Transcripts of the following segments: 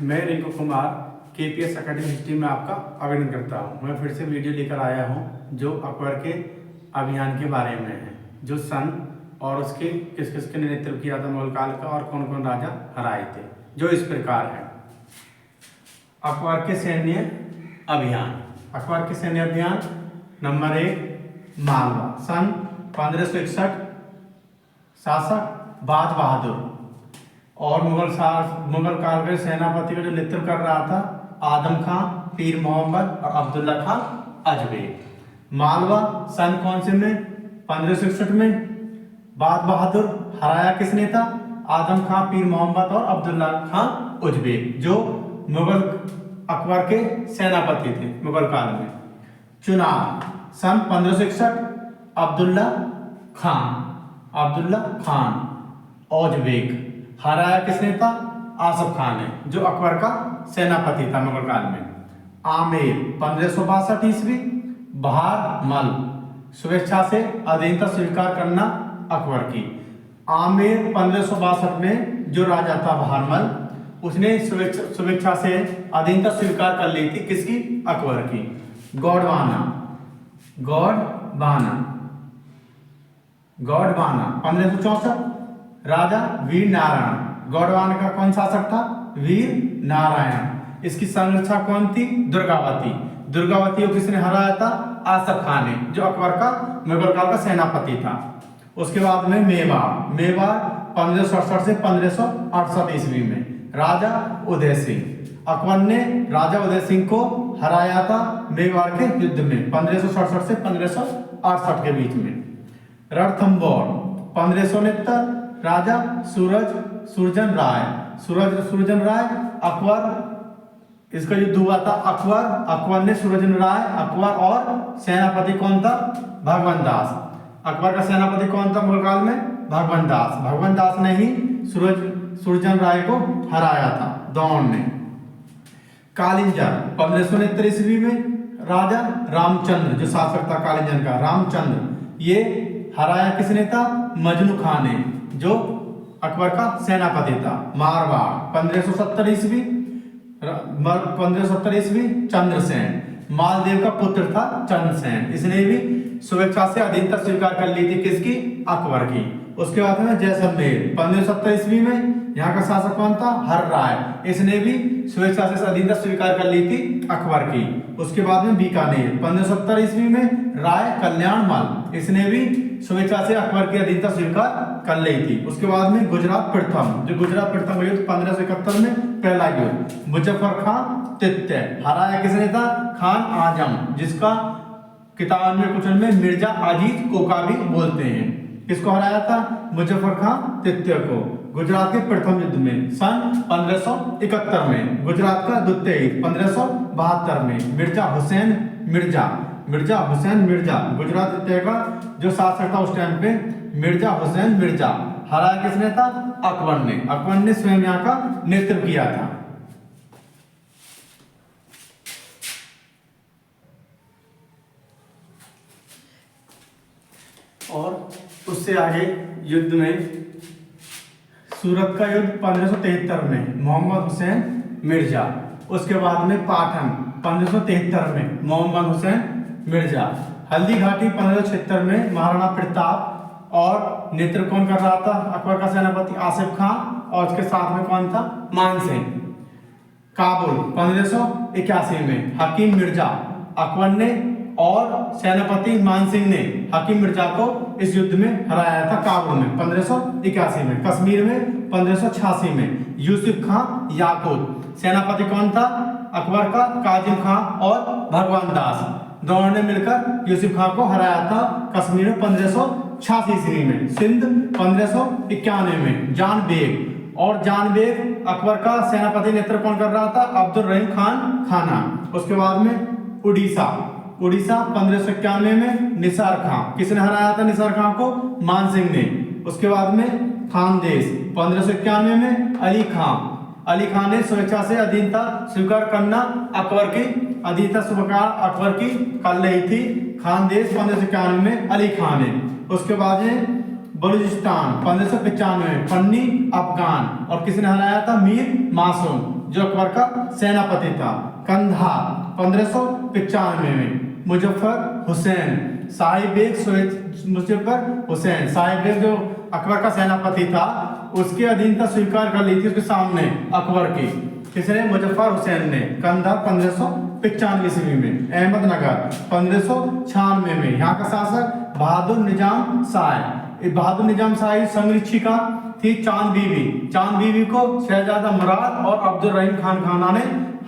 मैं Rinku Kumar KPS academy history में आपका अभिनंदन करता हूं। मैं फिर से वीडियो लेकर आया हूं जो अकबर के अभियान के बारे में है, जो सन और उसके किस किस के नेतृत्व किया था मुगल काल का और कौन कौन राजा हराए थे। जो इस प्रकार है। अकबर के सैन्य अभियान। अकबर के सैन्य अभियान नंबर 1 मालवा। सन 1561 शासक बाज बहादुर और मुगल काल के सेनापति का जो नेतृत्व कर रहा था आदम खां, पीर मोहम्मद और अब्दुल्ला खां अजमेर। मालवा सन कौन से में? 1561 में। बाज बहादुर हराया किसने था? आदम खां, पीर मोहम्मद और अब्दुल्ला खां उजबेक, जो मुगल अकबर के सेनापति थे मुगल काल में। चुनाव सन 1561 अब्दुल्ला खान औजबेक। हराया किसने था? आसफ खान ने, जो अकबर का सेनापति था मुगल काल में। आमेर 1562 ईस्वी। बहारमल स्वेच्छा से अधीनता स्वीकार करना अकबर की। आमेर 1562 में जो राजा था बहारमल, उसने स्वेच्छा से अधीनता स्वीकार कर ली थी। किसकी? अकबर की। गौडवाना 1564 राजा वीर नारायण। गौडवाना का कौन शासक था? वीर नारायण। इसकी संरक्षा कौन थी? दुर्गावती को किसने हराया था? आसफ खान ने, जो अकबर का मुगल काल का सेनापति था। उसके बाद में मेवाड़ 1567 से 1568 ईस्वी में राजा उदय सिंह। अकबर ने राजा उदय सिंह को हराया था मेवाड़ के युद्ध में 1567 से 1568 के बीच में। रणथंबोर 1569 राजा सूरजन राय। अकबर इसका युद्ध हुआ था। अकबर ने सूरजन राय, अकबर और सेनापति कौन था? भगवंत दास। अकबर का सेनापति कौन था मुगल काल में? भगवंत दास ने ही सूरजन राय को हराया था दौड़ ने। कालिंजर 1569 ईस्वी में राजा रामचंद्र, जो शासक था कालिंजर का, रामचंद्र, ये हराया किसने था? मजनू खान ने, जो अकबर का सेनापति था। मारवाड़ 1570 ईस्वी चंद्रसेन, मालदेव का पुत्र था चंद्रसेन। इसने भी स्वेच्छा से अधीनता स्वीकार कर ली थी। किसकी? अकबर की। उसके बाद में जैसलमेर 1570 ईस्वी में यहाँ का शासक कौन था? हर राय। इसने भी स्वेच्छा से अधीनता स्वीकार कर ली थी अकबर की। उसके बाद में बीकानेर 1570 ईस्वी में राय कल्याणमल, इसने भी स्वेच्छा से अकबर की अधीनता स्वीकार कर ली थी। उसके बाद में गुजरात प्रथम, जो गुजरात प्रथम युद्ध 1571 में पहला युद्ध, मुजफ्फर खान तृतीय। हराया किसने था? खान आजम, जिसका किताब में कुछ में मिर्जा अजीज कोका भी बोलते हैं। किसको हराया था? मुजफ्फर खान तृतीय को गुजरात के प्रथम युद्ध में सन 1571 में। गुजरात का द्वितीय युद्ध 1572 में मिर्जा हुसैन मिर्जा गुजरात द्वितीय का जो शासक था उस टाइम पे मिर्जा हुसैन मिर्जा। हराया किसने था? अकबर ने स्वयं यहाँ का नेतृत्व किया था। और उससे आगे युद्ध में सूरत का युद्ध 1573 में मोहम्मद हुसैन मिर्जा। उसके बाद में पाटन 1573 में मोहम्मद हुसैन मिर्जा। हल्दी घाटी 1576 में महाराणा प्रताप और नेतृत्व कौन कर रहा था? अकबर का सेनापति आसिफ खां और उसके साथ में कौन था? मान सिंह। काबुल 1581 में हकीम मिर्जा। अकबर ने और सेनापति मान सिंह ने हकीम मिर्जा को इस युद्ध में हराया था काबुल में 1581 में। कश्मीर में 1586 में यूसुफ खां याकूत। सेनापति कौन था? अकबर का काजिम खां और भगवंत दास, दोनों ने मिलकर यूसुफ खां को हराया था कश्मीर में 1586 ईस्वी में। सिंध 1591 में जान बेग अकबर का सेनापति नेतृत्व कौन कर रहा था? अब्दुल रहीम खाना। उसके बाद में उड़ीसा 1591 में निसार खां। किसने हराया था निसार खां को? मान सिंह ने। उसके बाद में खानदेश 1591 में अली खान ने स्वेच्छा से अधीनता स्वीकार करना अकबर की कर ली थी। खानदेश 1591 में अली खान ने। उसके बाद में बलूचिस्तान 1595 में पन्नी अफगान और किसने हराया था? मीर मासूम। जो अकबर का सेनापति था। कंधार 1595 में। मुजफ्फर हुसैन साहिब बेग मुजफ्फर हुसैन साहिब बेग जो अकबर का सेनापति था उसकी अधीनता स्वीकार कर ली थी उसके सामने अकबर की। किसने? मुजफ्फर हुसैन ने। कंधार 1595 ईस्वी में। अहमदनगर 1596 में। यहाँ का शासक बहादुर निजाम शाह। बहादुर निजाम शाही संरक्षिका थी चांद बीवी। चांद बीवी को शहजादा मुराद और अब्दुल रहीम खान ने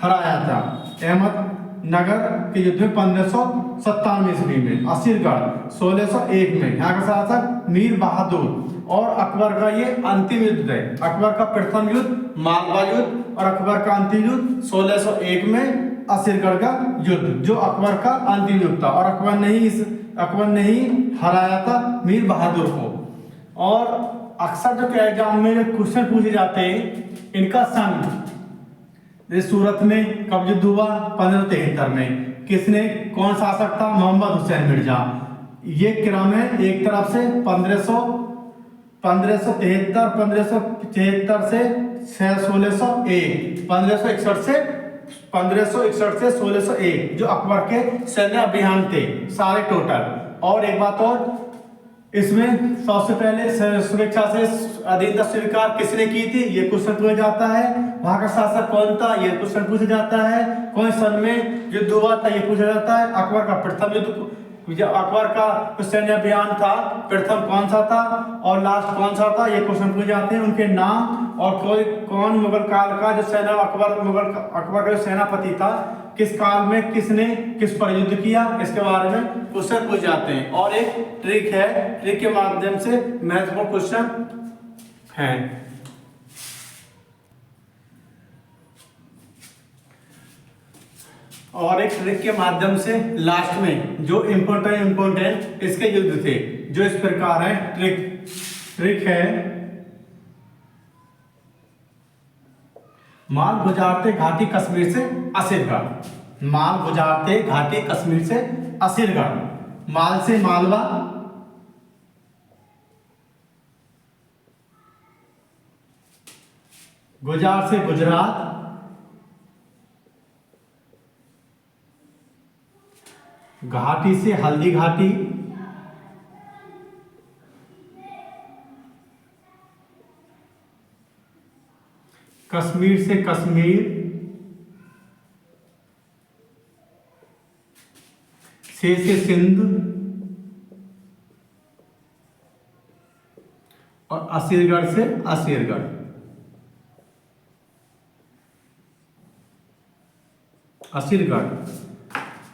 हराया था। अहमदनगर के युद्ध में 1597 ईस्वी में। असीरगढ़ 1601 में। यहाँ का शासक मीर बहादुर। और अकबर का ये अंतिम युद्ध है। अकबर का प्रथम युद्ध मालवा युद्ध और अकबर का अंतिम युद्ध 1601 में असीरगढ़ का युद्ध, जो अकबर का अंतिम युद्ध था। और अकबर ने ही हराया था मीर बहादुर को। और अक्सर जो एग्जाम में क्वेश्चन पूछे जाते हैं इनका सन, जैसे सूरत में कब युद्ध हुआ? 1573 में। किसने? कौन शासक था? मोहम्मद हुसैन मिर्जा। ये क्रम है एक तरफ से 1573 1573 से 1601, 1561 से 1601 जो अकबर के सैन्य अभियान थे सारे टोटल। और एक बात और, इसमें सबसे पहले सुरक्षा से अधीनता स्वीकार किसने की थी? ये क्वेश्चन पूछा जाता है। वहां का शासक कौन था? ये क्वेश्चन पूछा जाता है। कौन सन में युद्ध हुआ था? ये पूछा जाता है। अकबर का प्रथम युद्ध, अकबर का सैन्य अभियान था प्रथम कौन सा था और लास्ट कौन सा था? ये क्वेश्चन पूछे जाते हैं। उनके नाम और कौन मुगल काल का जो अकबर का जो सेनापति था किस काल में किसने किस पर युद्ध किया, इसके बारे में क्वेश्चन पूछ जाते हैं। और एक ट्रिक है, ट्रिक के माध्यम से महत्वपूर्ण क्वेश्चन है। और एक ट्रिक के माध्यम से लास्ट में जो इम्पोर्टेंट इसके युद्ध थे जो इस प्रकार है। ट्रिक है, माल गुजारते घाटी कश्मीर से असीरगढ़। माल गुजारते घाटी कश्मीर से असीरगढ़। माल से मालवा, गुजार से गुजरात, घाटी से हल्दी घाटी, कश्मीर से कश्मीर, से सिंध और असीरगढ़ से असीरगढ़। असीरगढ़।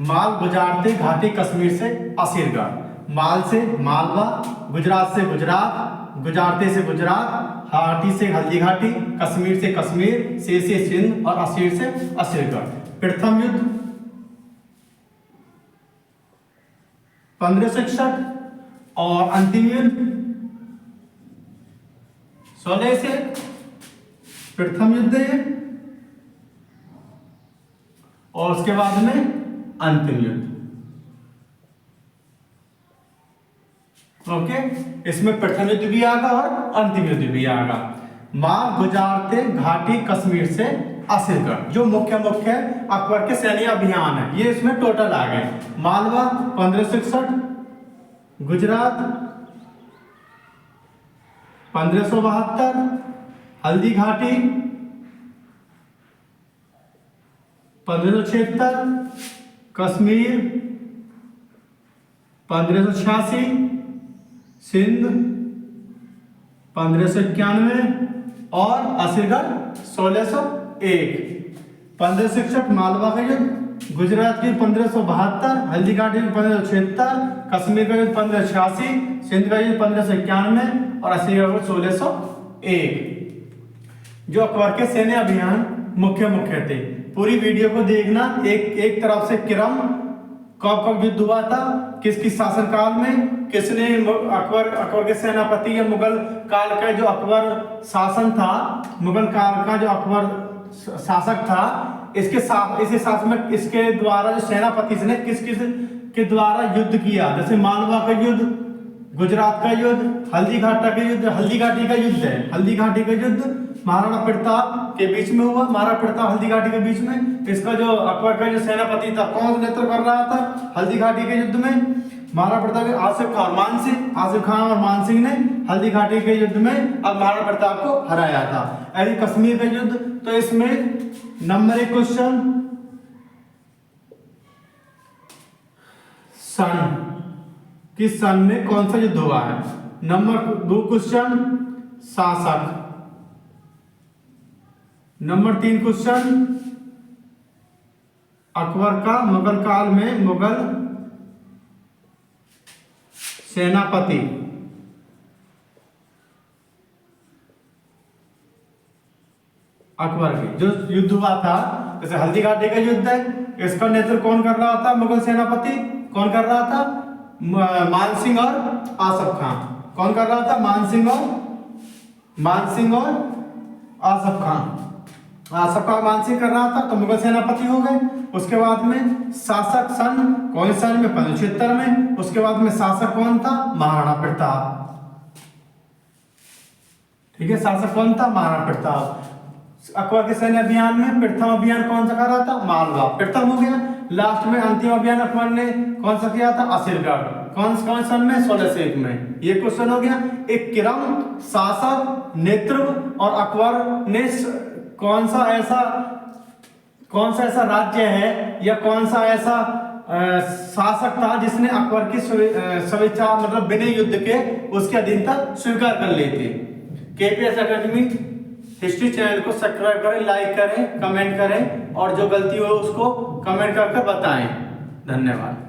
माल गुजारते घाटी कश्मीर से असीरगढ़। माल से मालवा, गुजरात से गुजरात, गुजारते से गुजरात, घाटी से हल्दी घाटी, कश्मीर से कश्मीर, से सिंध और असीर से असीरगढ़। प्रथम युद्ध 1561 और अंतिम युद्ध 16 से। प्रथम युद्ध है और उसके बाद में अंतिम युद्ध। ओके, इसमें प्रथम युद्ध भी आएगा और अंतिम युद्ध भी आएगा। माल गुजारते घाटी कश्मीर से असीरगढ़ जो मुख्य अकबर के सैन्य अभियान है, ये इसमें टोटल आ गए। मालवा 1561, गुजरात 1572, हल्दी घाटी 1576, कश्मीर 1586, सिंध 1591 और असीरगढ़ 1601। 1561 मालवा का युद्ध, गुजरात की 1572, हल्दी घाटी की 1576, कश्मीर का युद्ध 1586, सिंध का युद्ध 1591 और असीरगढ़ 1601 जो अकबर के सैन्य अभियान मुख्य थे। पूरी वीडियो को देखना, एक तरफ से क्रम कब युद्ध हुआ था, किस शासनकाल में, किसने अकबर के सेनापति या मुगल काल का जो अकबर शासन था, मुगल काल का जो अकबर शासक था, इसके द्वारा जो सेनापति ने किस के द्वारा युद्ध किया। जैसे मालवा का युद्ध गुजरात का युद्ध, हल्दी घाटी का युद्ध, हल्दी घाटी का युद्ध है, हल्दी घाटी का युद्ध महाराणा प्रताप के बीच में हुआ, महाराणा प्रताप हल्दी घाटी के बीच में। इसका जो अकबर का जो सेनापति था, कौन नेतृत्व कर रहा था हल्दी घाटी के युद्ध में? महाराणा प्रताप, आसिफ खान और मानसिंह, आसिफ खान और मानसिंह ने हल्दी घाटी के युद्ध में अब महाराणा प्रताप को हराया था। यदि कश्मीर का युद्ध, तो इसमें नंबर 1 क्वेश्चन सन, किस सन में कौन सा युद्ध हुआ है? नंबर 2 क्वेश्चन शासक, नंबर 3 क्वेश्चन अकबर का मुगल काल में मुगल सेनापति, अकबर की जो युद्ध हुआ था, जैसे हल्दी घाटी का युद्ध है, इसका नेतृत्व कौन कर रहा था? मुगल सेनापति कौन कर रहा था? मानसिंह और आसफ खान। कौन कर रहा था? मानसिंह और आसफ खान। आसफ खान मानसिंह कर रहा था, तो मुगल सेनापति हो गए। उसके बाद में शासक सन, कौन सन में? 1576 में। उसके बाद में शासक कौन था? महाराणा प्रताप। ठीक है, शासक कौन था? महाराणा प्रताप। अकबर के सैन्य अभियान में प्रथम अभियान कौन सा कर रहा था? मालवा, प्रथम हो गया। लास्ट में अंतिम अभियान अकबर ने कौन सा किया था? असरगढ़। कौन सन में? 1601 में। ये क्वेश्चन हो गया। एक क्रम, शासक, नेतृत्व और अकबर ने कौन सा ऐसा राज्य है या कौन सा ऐसा शासक था जिसने अकबर की स्वेच्छा मतलब बिना युद्ध के उसके अधीनता स्वीकार कर ली थी। केपीएस एकेडमी हिस्ट्री चैनल को सब्सक्राइब करें, लाइक करें, कमेंट करें और जो गलती हो उसको कमेंट करके बताएं। धन्यवाद।